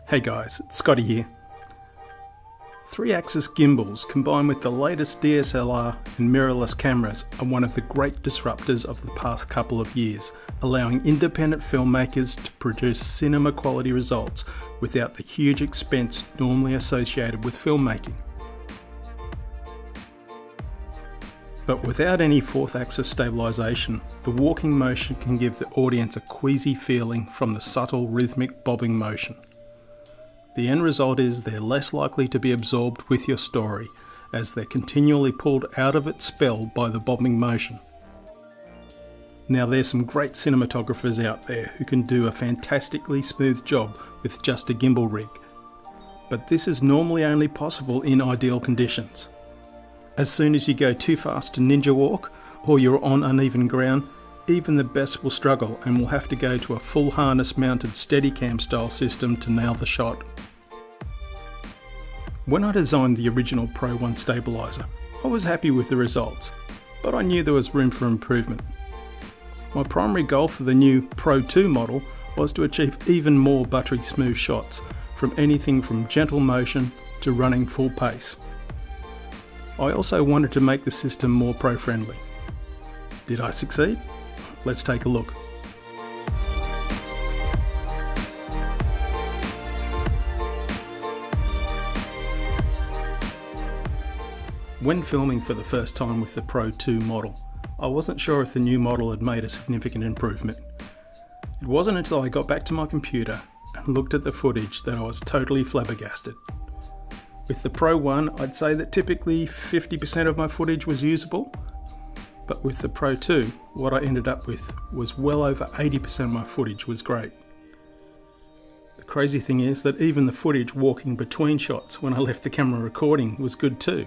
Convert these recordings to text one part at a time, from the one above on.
Hey guys, it's Scotty here. 3-axis gimbals combined with the latest DSLR and mirrorless cameras are one of the great disruptors of the past couple of years, allowing independent filmmakers to produce cinema quality results without the huge expense normally associated with filmmaking. But without any 4th-axis stabilisation, the walking motion can give the audience a queasy feeling from the subtle rhythmic bobbing motion. The end result is they're less likely to be absorbed with your story, as they're continually pulled out of its spell by the bobbing motion. Now there's some great cinematographers out there who can do a fantastically smooth job with just a gimbal rig, but this is normally only possible in ideal conditions. As soon as you go too fast to ninja walk, or you're on uneven ground, even the best will struggle and will have to go to a full harness mounted Steadicam style system to nail the shot. When I designed the original Pro 1 stabiliser, I was happy with the results, but I knew there was room for improvement. My primary goal for the new Pro 2 model was to achieve even more buttery smooth shots, from anything from gentle motion to running full pace. I also wanted to make the system more pro-friendly. Did I succeed? Let's take a look. When filming for the first time with the Pro 2 model, I wasn't sure if the new model had made a significant improvement. It wasn't until I got back to my computer and looked at the footage that I was totally flabbergasted. With the Pro 1, I'd say that typically 50% of my footage was usable, but with the Pro 2, what I ended up with was well over 80% of my footage was great. The crazy thing is that even the footage walking between shots when I left the camera recording was good too.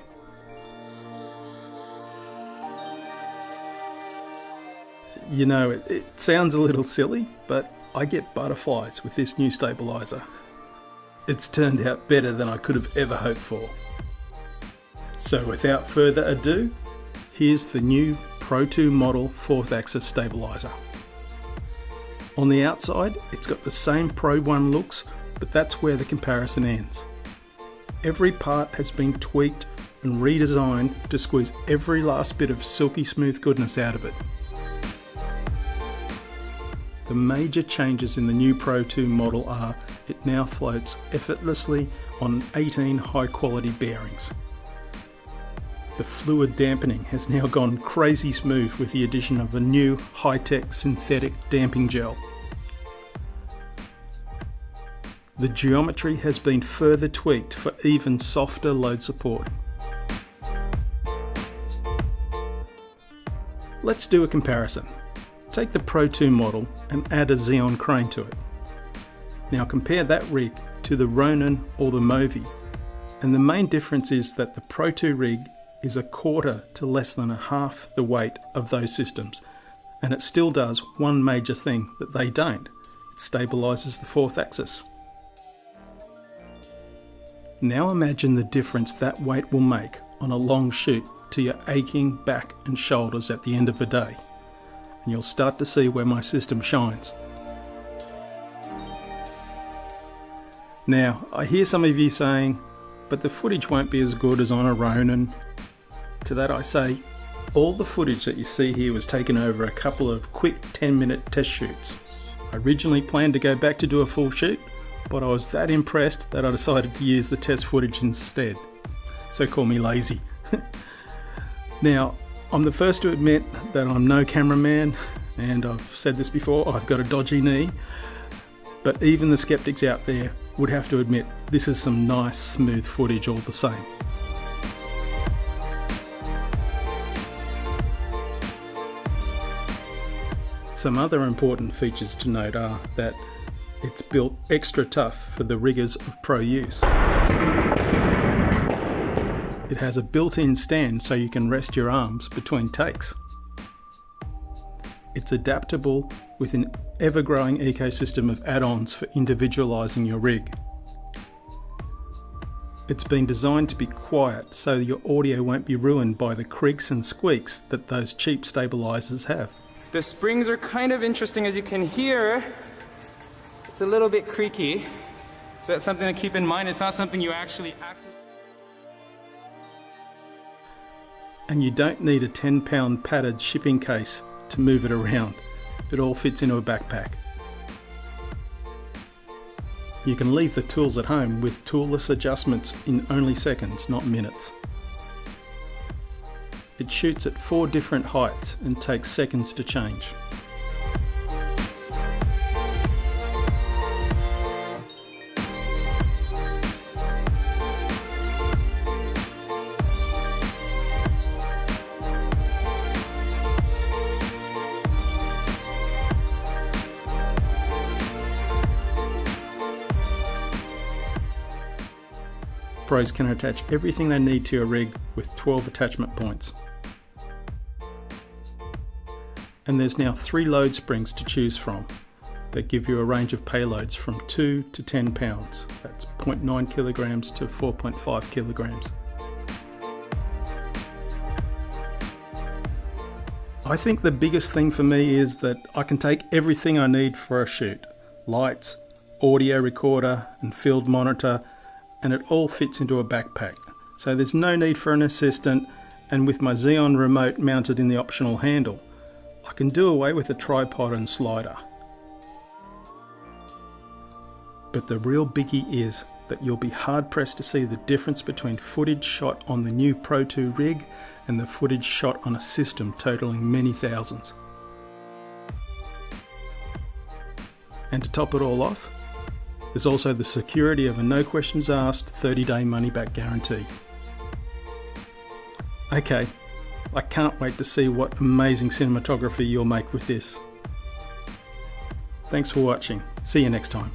You know, it sounds a little silly, but I get butterflies with this new stabiliser. It's turned out better than I could have ever hoped for. So without further ado, here's the new Pro 2 model 4th-axis stabiliser. On the outside, it's got the same Pro 1 looks, but that's where the comparison ends. Every part has been tweaked and redesigned to squeeze every last bit of silky smooth goodness out of it. The major changes in the new Pro 2 model are it now floats effortlessly on 18 high quality bearings. The fluid dampening has now gone crazy smooth with the addition of a new high-tech synthetic damping gel. The geometry has been further tweaked for even softer load support. Let's do a comparison. Take the Pro 2 model and add a Zhiyun crane to it. Now compare that rig to the Ronin or the Movi, and the main difference is that the Pro 2 rig is a quarter to less than a half the weight of those systems, and it still does one major thing that they don't. It stabilises the 4th axis. Now imagine the difference that weight will make on a long shoot to your aching back and shoulders at the end of the day. And you'll start to see where my system shines. Now, I hear some of you saying, but the footage won't be as good as on a Ronin. To that I say, all the footage that you see here was taken over a couple of quick 10-minute test shoots. I originally planned to go back to do a full shoot, but I was that impressed that I decided to use the test footage instead. So call me lazy. Now, I'm the first to admit that I'm no cameraman, and I've said this before, I've got a dodgy knee, but even the skeptics out there would have to admit this is some nice smooth footage all the same. Some other important features to note are that it's built extra tough for the riggers of pro use. It has a built-in stand so you can rest your arms between takes. It's adaptable with an ever-growing ecosystem of add-ons for individualising your rig. It's been designed to be quiet so your audio won't be ruined by the creaks and squeaks that those cheap stabilisers have. The springs are kind of interesting, as you can hear. It's a little bit creaky. So that's something to keep in mind. It's not something you actually actively... And you don't need a 10-pound padded shipping case to move it around. It all fits into a backpack. You can leave the tools at home with toolless adjustments in only seconds, not minutes. It shoots at 4 different heights and takes seconds to change. Pros can attach everything they need to your rig with 12 attachment points. And there's now 3 load springs to choose from that give you a range of payloads from 2 to 10 pounds. That's 0.9 kilograms to 4.5 kilograms. I think the biggest thing for me is that I can take everything I need for a shoot. Lights, audio recorder and field monitor, and it all fits into a backpack. So there's no need for an assistant, and with my Zhiyun Remote mounted in the optional handle, I can do away with a tripod and slider. But the real biggie is that you'll be hard pressed to see the difference between footage shot on the new Pro 2 rig and the footage shot on a system totaling many thousands. And to top it all off, there's also the security of a no questions asked 30-day money-back guarantee. Okay, I can't wait to see what amazing cinematography you'll make with this. Thanks for watching. See you next time.